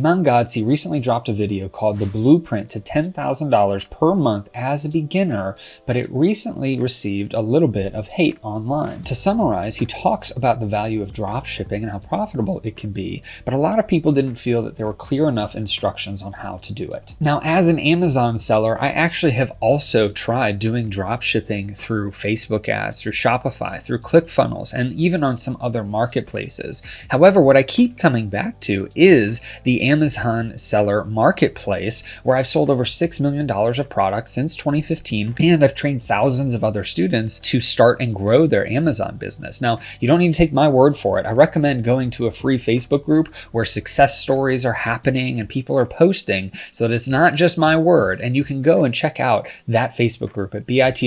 Iman Godsi recently dropped a video called The Blueprint to $10,000 per month as a beginner, but it recently received a little bit of hate online. To summarize, he talks about the value of drop shipping and how profitable it can be, but a lot of people didn't feel that there were clear enough instructions on how to do it. Now, as an Amazon seller, I actually have also tried doing drop shipping through Facebook ads, through Shopify, through ClickFunnels, and even on some other marketplaces. However, what I keep coming back to is the Amazon seller marketplace, where I've sold over $6 million of products since 2015, and I've trained thousands of other students to start and grow their Amazon business. Now, you don't need to take my word for it. I recommend going to a free Facebook group where success stories are happening and people are posting, so that it's not just my word. And you can go and check out that Facebook group at bit.ly/MST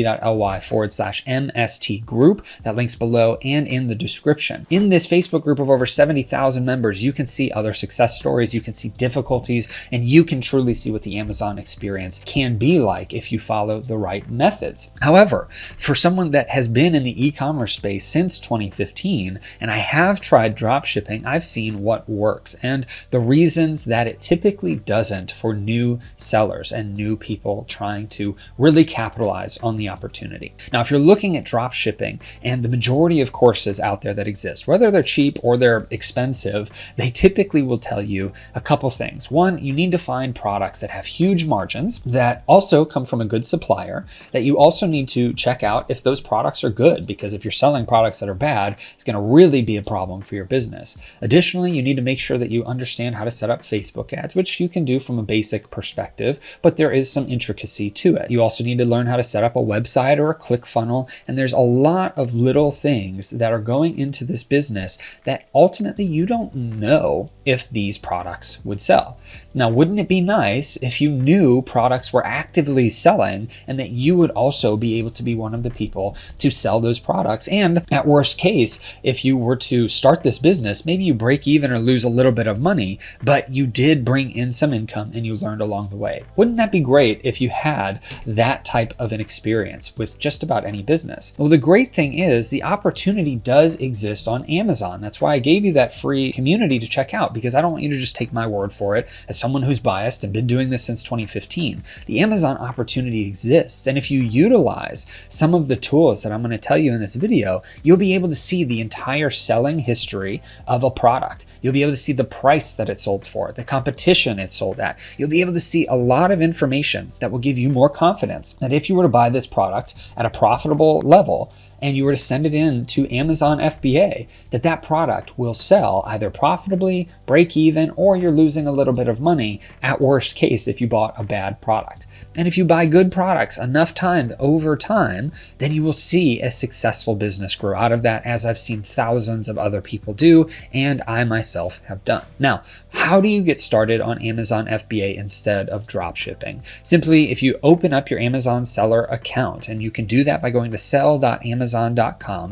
group. That link's below and in the description. In this Facebook group of over 70,000 members, you can see other success stories, you can see difficulties, and you can truly see what the Amazon experience can be like if you follow the right methods. However, for someone that has been in the e-commerce space since 2015, and I have tried drop shipping, I've seen what works and the reasons that it typically doesn't for new sellers and new people trying to really capitalize on the opportunity. Now, if you're looking at drop shipping, and the majority of courses out there that exist, whether they're cheap or they're expensive, they typically will tell you a couple things. One, you need to find products that have huge margins, that also come from a good supplier, that you also need to check out if those products are good, because if you're selling products that are bad, it's going to really be a problem for your business. Additionally, you need to make sure that you understand how to set up Facebook ads, which you can do from a basic perspective, but there is some intricacy to it. You also need to learn how to set up a website or a ClickFunnel, and there's a lot of little things that are going into this business that ultimately you don't know if these products would sell. Now, wouldn't it be nice if you knew products were actively selling and that you would also be able to be one of the people to sell those products? And at worst case, if you were to start this business, maybe you break even or lose a little bit of money, but you did bring in some income and you learned along the way. Wouldn't that be great if you had that type of an experience with just about any business? Well, the great thing is the opportunity does exist on Amazon. That's why I gave you that free community to check out, because I don't want you to just take my word for it as someone who's biased and been doing this since 2015. The Amazon opportunity exists, and if you utilize some of the tools that I'm going to tell you in this video, you'll be able to see the entire selling history of a product. You'll be able to see the price that it sold for, the competition it sold at. You'll be able to see a lot of information that will give you more confidence that if you were to buy this product at a profitable level, and you were to send it in to Amazon FBA, that product will sell either profitably, break even, or you're losing a little bit of money at worst case if you bought a bad product. And if you buy good products enough time over time, then you will see a successful business grow out of that, as I've seen thousands of other people do, and I myself have done. Now, how do you get started on Amazon FBA instead of drop shipping? Simply, if you open up your Amazon seller account, and you can do that by going to sell.amazon.com.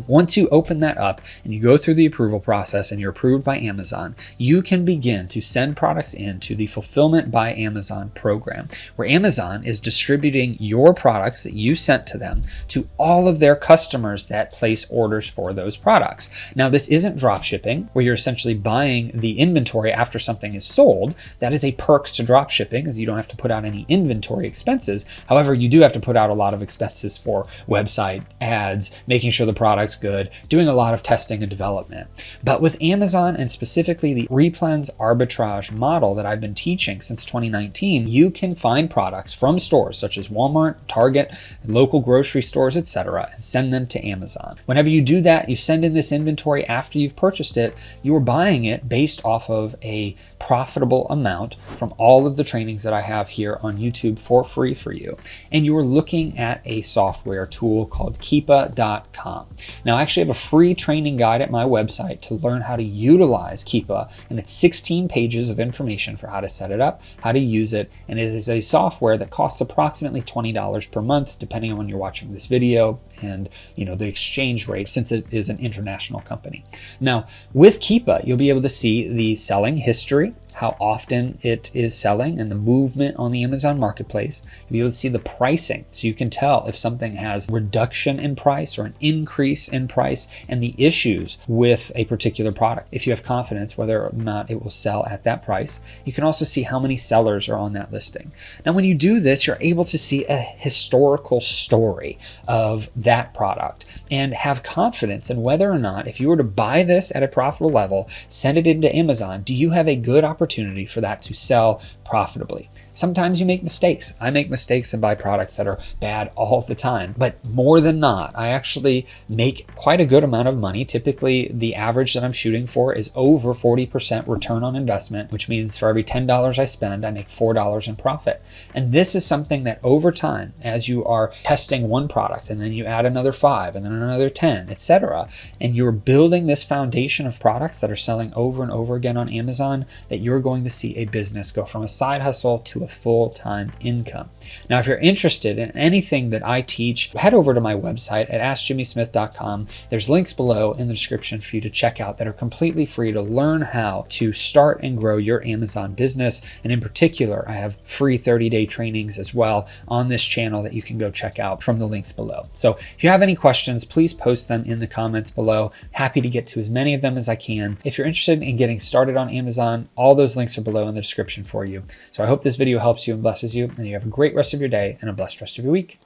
Once you open that up and you go through the approval process and you're approved by Amazon, you can begin to send products into the Fulfillment by Amazon program, where Amazon is distributing your products that you sent to them to all of their customers that place orders for those products. Now, this isn't drop shipping, where you're essentially buying the inventory after something is sold. That is a perk to drop shipping, as you don't have to put out any inventory expenses. However, you do have to put out a lot of expenses for website ads, making sure the product's good, doing a lot of testing and development. But with Amazon, and specifically the replens arbitrage model that I've been teaching since 2019, you can find products from stores such as Walmart, Target, local grocery stores, etc., and send them to Amazon. Whenever you do that, you send in this inventory after you've purchased it, you are buying it based off of a profitable amount from all of the trainings that I have here on YouTube for free for you. And you are looking at a software tool called Keepa.com. Now, I actually have a free training guide at my website to learn how to utilize Keepa, and it's 16 pages of information for how to set it up, how to use it, and it is a software that costs approximately $20 per month, depending on when you're watching this video and the exchange rate, since it is an international company. Now, with Keepa, you'll be able to see the selling history, how often it is selling and the movement on the Amazon marketplace. You'll be able to see the pricing, so you can tell if something has reduction in price or an increase in price, and the issues with a particular product. If you have confidence whether or not it will sell at that price, you can also see how many sellers are on that listing. Now, when you do this, you're able to see a historical story of that product and have confidence in whether or not, if you were to buy this at a profitable level, send it into Amazon, do you have a good opportunity for that to sell profitably? Sometimes you make mistakes. I make mistakes and buy products that are bad all the time, but more than not, I actually make quite a good amount of money. Typically, the average that I'm shooting for is over 40% return on investment, which means for every $10 I spend, I make $4 in profit. And this is something that over time, as you are testing one product and then you add another 5 and then another 10, etc., and you're building this foundation of products that are selling over and over again on Amazon, that you're going to see a business go from a side hustle to a full-time income. Now, if you're interested in anything that I teach, head over to my website at askjimmysmith.com. There's links below in the description for you to check out that are completely free to learn how to start and grow your Amazon business. And in particular, I have free 30-day trainings as well on this channel that you can go check out from the links below. So if you have any questions, please post them in the comments below. Happy to get to as many of them as I can. If you're interested in getting started on Amazon, all those links are below in the description for you. So I hope this video helps you and blesses you, and you have a great rest of your day and a blessed rest of your week.